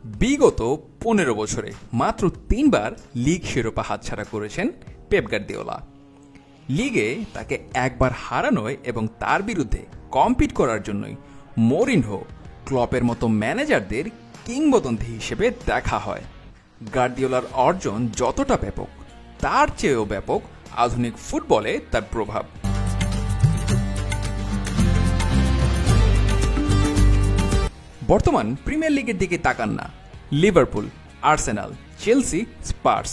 বিগত 15 বছরে মাত্র 3বার লিগ শিরোপা হাতছাড়া করেছেন পেপ গার্দিওলা। লিগে তাকে একবার হারানোয় এবং তার বিরুদ্ধে কম্পিট করার জন্যই মরিনহো, ক্লপের মতো ম্যানেজারদের কিংবদন্তি হিসেবে দেখা হয়। গার্দিওলার অর্জন যতটা ব্যাপক, তার চেয়েও ব্যাপক আধুনিক ফুটবলে তার প্রভাব। বর্তমান প্রিমিয়ার লিগের দিকে তাকান না, লিভারপুল, আর্সেনাল, চেলসি, স্পার্স,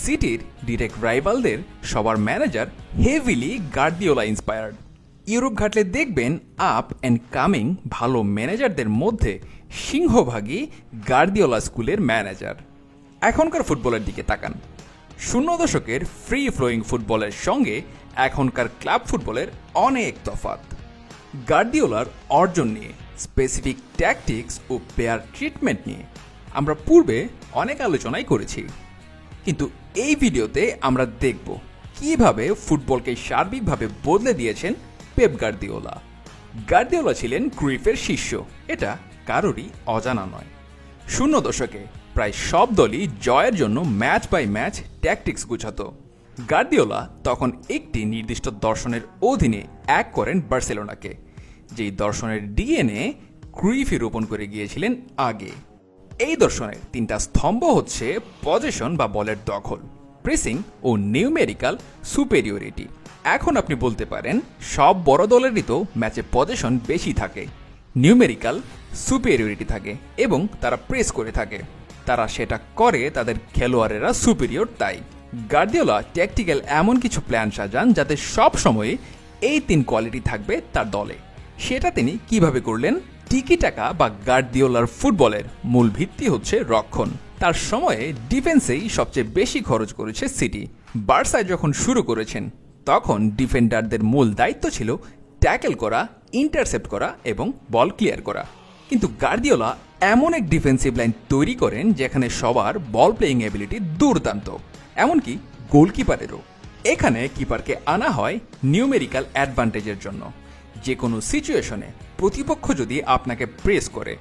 সিটির ডিরেক্ট রাইভালদের সবার manager heavily Guardiola inspired. Europe ঘাটলে দেখবেন আপ অ্যান্ড কামিং ভালো ম্যানেজারদের মধ্যে সিংহভাগই গার্দিওলা স্কুলের ম্যানেজার। এখনকার ফুটবলের দিকে তাকান, ০ দশকের ফ্রি ফ্লোয়িং ফুটবলের সঙ্গে এখনকার ক্লাব ফুটবলের অনেক তফাৎ। গার্দিওলার অর্জন নিয়ে, স্পেসিফিক ট্যাকটিক্স ও প্লেয়ার ট্রিটমেন্ট নিয়ে আমরা পূর্বে অনেক আলোচনাই করেছি, কিন্তু এই ভিডিওতে আমরা দেখব কিভাবে ফুটবলকে সার্বিকভাবে বদলে দিয়েছেন পেপ গার্দিওলা। গার্দিওলা ছিলেন ক্রুইফের শিষ্য, এটা কারোরই অজানা নয়। ০ দশকে প্রায় সব দলই জয়ের জন্য ম্যাচ বাই ম্যাচ ট্যাকটিক্স গুছাতো। গার্দিওলা তখন একটি নির্দিষ্ট দর্শনের অধীনে এক করেন বার্সেলোনাকে, যেই দর্শনের ডিএনএ ক্রুইফই রোপণ করে গিয়েছিলেন আগে। এই দর্শনের 3টা স্তম্ভ হচ্ছে পজেশন বা বলের দখল, প্রেসিং ও নিউমেরিক্যাল সুপেরিয়রিটি। এখন আপনি বলতে পারেন সব বড় দলেরই তো ম্যাচে পজেশন বেশি থাকে, নিউমেরিক্যাল সুপেরিয়রিটি থাকে এবং তারা প্রেস করে থাকে। তারা সেটা করে তাদের খেলোয়াড়েরা সুপেরিয়র, তাই গার্দিওলা ট্যাকটিক্যাল এমন কিছু প্ল্যান সাজান যাতে সব সময় এই 3 কোয়ালিটি থাকবে তার দলে। সেটা তিনি কিভাবে করলেন? টিকি টাকা বা গার্দিওলার ফুটবলের মূল ভিত্তি হচ্ছে রক্ষণ। তার সময়ে ডিফেন্সেই সবচেয়ে বেশি খরচ করেছে সিটি। বার্সায় যখন শুরু করেছেন তখন ডিফেন্ডারদের মূল দায়িত্ব ছিল ট্যাকেল করা, ইন্টারসেপ্ট করা এবং বল ক্লিয়ার করা। কিন্তু গার্দিওলা এমন এক ডিফেন্সিভ লাইন তৈরি করেন যেখানে সবার বল প্লেয়িং এবিলিটি দুর্দান্ত, এমনকি গোলকিপারেরও। এখানে কিপারকে আনা হয় নিউমেরিক্যাল অ্যাডভান্টেজের জন্য। যে কোনো সিচুয়েশনে প্রতিপক্ষ যদি আপনাকে প্রেস করে,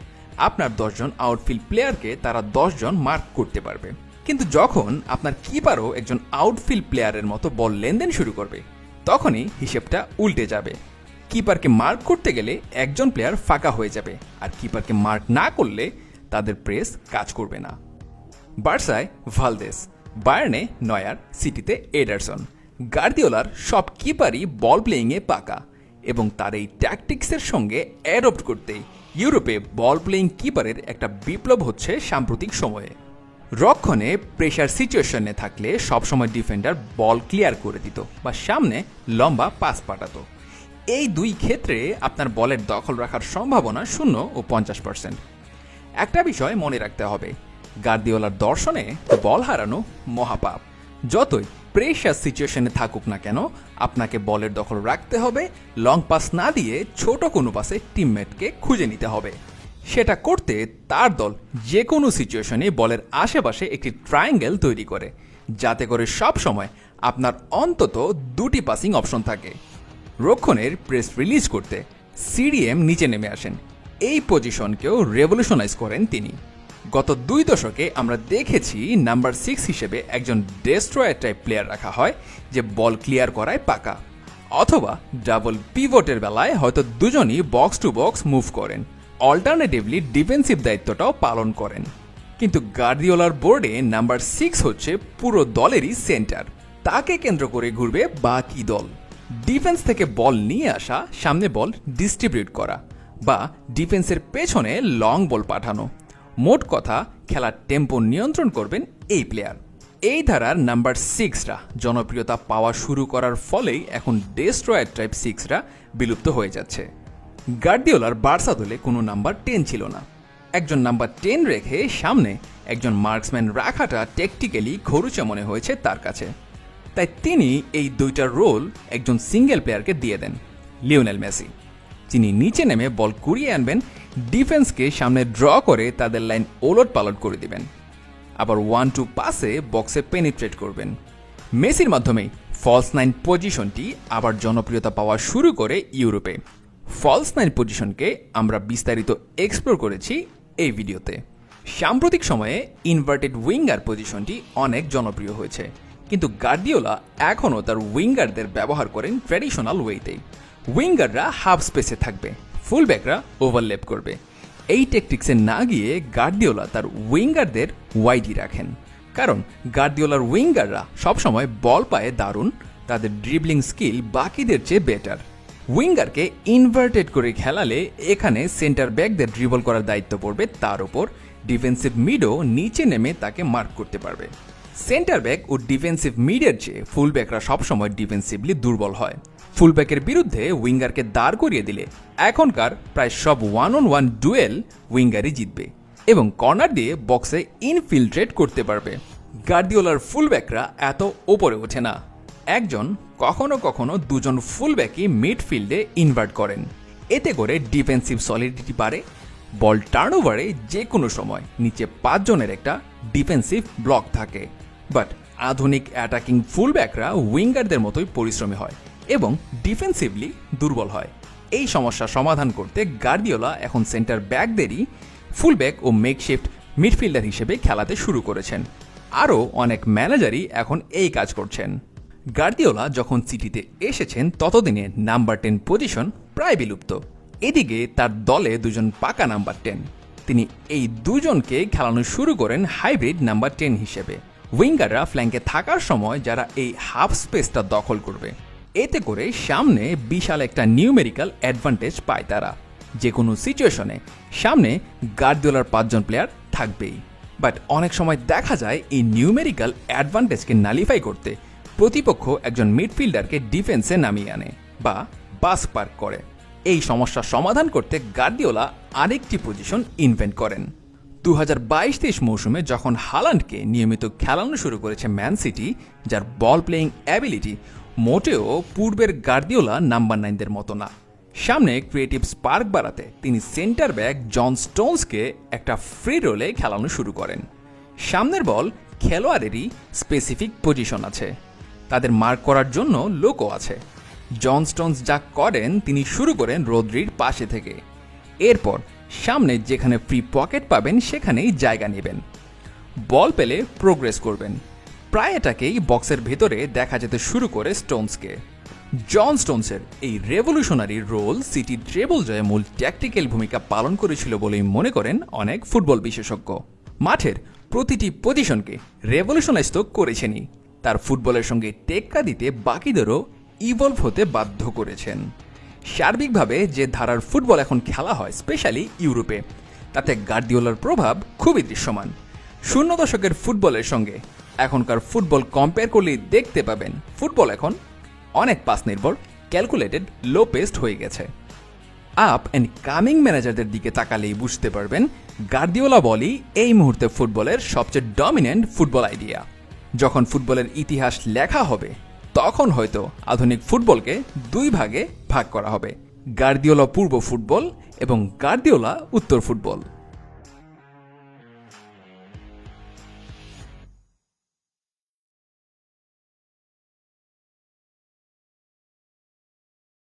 আপনার 10 জন আউটফিল্ড প্লেয়ারকে তারা 10 জন মার্ক করতে পারবে। কিন্তু যখন আপনার কিপারও একজন আউটফিল্ড প্লেয়ারের মতো বল লেনদেন শুরু করবে, তখনই হিসেবটা উল্টে যাবে। কিপারকে মার্ক করতে গেলে একজন প্লেয়ার ফাঁকা হয়ে যাবে, আর কিপারকে মার্ক না করলে তাদের প্রেস কাজ করবে না। বার্সায় ভালদেস, বায়ার্নে নয়ার, সিটিতে এডারসন। গার্দিওলার সব কিপারই বল প্লেয়িংয়ে পাকা, এবং তার এই ট্যাকটিক্সের সঙ্গে অ্যাডপ্ট করতেই ইউরোপে বল প্লেয়িং কিপারের একটা বিপ্লব হচ্ছে সাম্প্রতিক সময়ে। রক্ষণে প্রেশার সিচুয়েশনে থাকলে সবসময় ডিফেন্ডার বল ক্লিয়ার করে দিত বা সামনে লম্বা পাস পাঠাতো। এই 2 ক্ষেত্রে আপনার বলের দখল রাখার সম্ভাবনা 0 ও 50%। একটা বিষয় মনে রাখতে হবে, গার্দিওলার দর্শনে বল হারানো মহাপাপ। যতই প্রেশার সিচুয়েশনে থাকুক না কেন, আপনাকে বলের দখল রাখতে হবে, লং পাস না দিয়ে ছোট কোনো পাসে টিমমেটকে খুঁজে নিতে হবে। সেটা করতে তার দল যে কোনো সিচুয়েশনে বলের আশেপাশে একটি ট্রায়াঙ্গেল তৈরি করে, যাতে করে সব সময় আপনার অন্তত 2টি পাসিং অপশন থাকে। রক্ষণের প্রেস রিলিজ করতে সিডিএম নিচে নেমে আসেন, এই পজিশনকেও রেভলিউশনাইজ করেন তিনি। গত 2 দশকে আমরা দেখেছি নাম্বার 6 হিসেবে একজন ডেস্ট্রয়ার টাইপ প্লেয়ার রাখা হয়, যে বল ক্লিয়ার করায় পাকা, অথবা ডাবল পিভটের বেলায় হয়তো দুজনই বক্স টু বক্স মুভ করেন, অল্টারনেটিভলি ডিফেন্সিভ দায়িত্বটাও পালন করেন। কিন্তু গার্দিওলার বোর্ডে নাম্বার 6 হচ্ছে পুরো দলেরই সেন্টার, তাকে কেন্দ্র করে ঘুরবে বাকি দল। ডিফেন্স থেকে বল নিয়ে আসা, সামনে বল ডিস্ট্রিবিউট করা, বা ডিফেন্সের পেছনে লং বল পাঠানো। মোট কথা, খেলার টেম্পো নিয়ন্ত্রণ করবেন এই প্লেয়ার। এই ধারার নাম্বার 6রা জনপ্রিয়তা পাওয়া শুরু করার ফলেই এখন ডেস্ট্রয়ার টাইপ 6রা বিলুপ্ত হয়ে যাচ্ছে। গার্দিওলার বার্সা দলে কোনো নাম্বার 10 ছিল না। একজন নাম্বার 10 রেখে সামনে একজন মার্কসম্যান রাখাটা টেকটিক্যালি খরুচে মনে হয়েছে তার কাছে, তাই তিনি এই 2টা রোল একজন সিঙ্গেল প্লেয়ারকে দিয়ে দেন, লিওনেল মেসি। তিনি নিচে নেমে বল কুড়িয়ে আনবেন, ডিফেন্সকে সামনে ড্র করে তাদের লাইন ওলট পালট করে দিবেন, আবার 1-2 পাসে বক্সে পেনিট্রেট করবেন। মেসির মাধ্যমেই ফলস 9 পজিশনটি আবার জনপ্রিয়তা পাওয়া শুরু করে ইউরোপে। ফলস 9 পজিশনকে আমরা বিস্তারিত এক্সপ্লোর করেছি এই ভিডিওতে। সাম্প্রতিক সময়ে ইনভার্টেড উইঙ্গার পজিশনটি অনেক জনপ্রিয় হয়েছে, কিন্তু গার্দিওলা এখনও তার উইঙ্গারদের ব্যবহার করেন ট্র্যাডিশনাল ওয়েতেই। উইঙ্গাররা হাফ স্পেসে থাকবে, ফুলব্যাকরা ওভারল্যাপ করবে। এই ট্যাকটিক্সে না গিয়ে গার্দিওলা তার উইঙ্গারদের ওয়াইডি রাখেন, কারণ গার্দিওলার উইঙ্গাররা সবসময় বল পায়ে দারুণ, তাদের ড্রিবলিং স্কিল বাকিদের চেয়ে বেটার। উইঙ্গারকে ইনভার্টেড করে খেলালে এখানে সেন্টার ব্যাকদের ড্রিবল করার দায়িত্ব পড়বে তার উপর। ডিফেন্সিভ মিডও নিচে নেমে তাকে মার্ক করতে পারবে। সেন্টার ব্যাক ও ডিফেন্সিভ মিডের চেয়ে ফুলব্যাকরা সবসময় ডিফেন্সিভলি দুর্বল হয়। ফুলব্যাকের বিরুদ্ধে উইঙ্গারকে দাঁড় করিয়ে দিলে এখনকার প্রায় সব 1-on-1 ডুয়েল উইঙ্গারই জিতবে এবং কর্নার দিয়ে বক্সে ইনফিল্ট্রেট করতে পারবে। গার্দিওলার ফুলব্যাকরা এত ওপরে ওঠে না, একজন কখনো কখনো দুজন ফুলব্যাকই মিডফিল্ডে ইনভার্ট করেন। এতে করে ডিফেন্সিভ সলিডিটি বাড়ে, বল টার্নওভারে যে কোনো সময় নিচে 5 জনের একটা ডিফেন্সিভ ব্লক থাকে। বাট আধুনিক অ্যাটাকিং ফুলব্যাকরা উইঙ্গারদের মতোই পরিশ্রমী হয় এবং ডিফেন্সিভলি দুর্বল হয়। এই সমস্যা সমাধান করতে গার্দিওলা এখন সেন্টার ব্যাকদেরই ফুলব্যাক ও মেকশিফট মিডফিল্ডার হিসেবে খেলাতে শুরু করেছেন। আরও অনেক ম্যানেজারই এখন এই কাজ করছেন। গার্দিওলা যখন সিটিতে এসেছেন ততদিনে নাম্বার 10 পজিশন প্রায় বিলুপ্ত। এদিকে তার দলে দুজন পাকা নাম্বার 10, তিনি এই দুজনকে খেলানো শুরু করেন হাইব্রিড নাম্বার 10 হিসেবে। উইঙ্গাররা ফ্ল্যাঙ্কে থাকার সময় যারা এই হাফ স্পেসটা দখল করবে, এতে করে সামনে বিশাল একটা নিউমেরিক্যাল অ্যাডভান্টেজ পায় তারা। যে কোনো সিচুয়েশনে সামনে গার্দিওলার 5 জন প্লেয়ার থাকবেই। বাট অনেক সময় দেখা যায় এই নিউমেরিক্যাল অ্যাডভান্টেজকে নালিফাই করতে প্রতিপক্ষ একজন মিডফিল্ডারকে ডিফেন্সে নামিয়ে আনে বা বাস পার্ক করে। এই সমস্যার সমাধান করতে গার্দিওলা আরেকটি পজিশন ইনভেন্ট করেন। 2022-23 মৌসুমে যখন হালান্ডকে নিয়মিত খেলানো শুরু করেছে ম্যান সিটি, যার বল প্লেয়িং অ্যাবিলিটি মোটেও পূর্বের গার্দিওলা নাম্বার 9দের মতো না। সামনে ক্রিয়েটিভ স্পার্ক বাড়াতে তিনি সেন্টার ব্যাক জন স্টোনসকে একটা ফ্রি রোলে খেলানো শুরু করেন। সামনের বল খেলোয়াড়েরই স্পেসিফিক পজিশন আছে, তাদের মার্ক করার জন্য লোকও আছে। জন স্টোনস যা করেন, তিনি শুরু করেন রদ্রির পাশে থেকে, এরপর সামনে যেখানে ফ্রি পকেট পাবেন সেখানেই জায়গা নেবেন, বল পেলে প্রোগ্রেস করবেন। প্রায় এটাকেই বক্সের ভেতরে দেখা যেতে শুরু করে স্টোনসকে। জন স্টোনসের এই রেভলিউশনারি রোল সিটি ট্রেবল জয়ে মূল ট্যাকটিক্যাল ভূমিকা পালন করেছিল বলেই মনে করেন অনেক ফুটবল বিশেষজ্ঞ। মাঠের প্রতিটি পজিশনকে রেভলিউশনাইজ তো করেছেনই, তার ফুটবলের সঙ্গে টেক্কা দিতে বাকিদেরও ইভলভ হতে বাধ্য করেছেন। সার্বিকভাবে যে ধারার ফুটবল এখন খেলা হয়, স্পেশালি ইউরোপে, তাতে গার্দিওলার প্রভাব খুবই দৃশ্যমান। 0 দশকের ফুটবলের সঙ্গে এখনকার ফুটবল কম্পেয়ার করলেই দেখতে পাবেন ফুটবল এখন অনেক পাস নির্ভর, ক্যালকুলেটেড, লো পেস্ট হয়ে গেছে। আপ অ্যান্ড কামিং ম্যানেজারদের দিকে তাকালেই বুঝতে পারবেন গার্দিওলা বলই এই মুহূর্তে ফুটবলের সবচেয়ে ডমিনেন্ট ফুটবল আইডিয়া। যখন ফুটবলের ইতিহাস লেখা হবে তখন হয়তো আধুনিক ফুটবলকে 2 ভাগে ভাগ করা হবে, গার্দিওলা পূর্ব ফুটবল এবং গার্দিওলা উত্তর ফুটবল।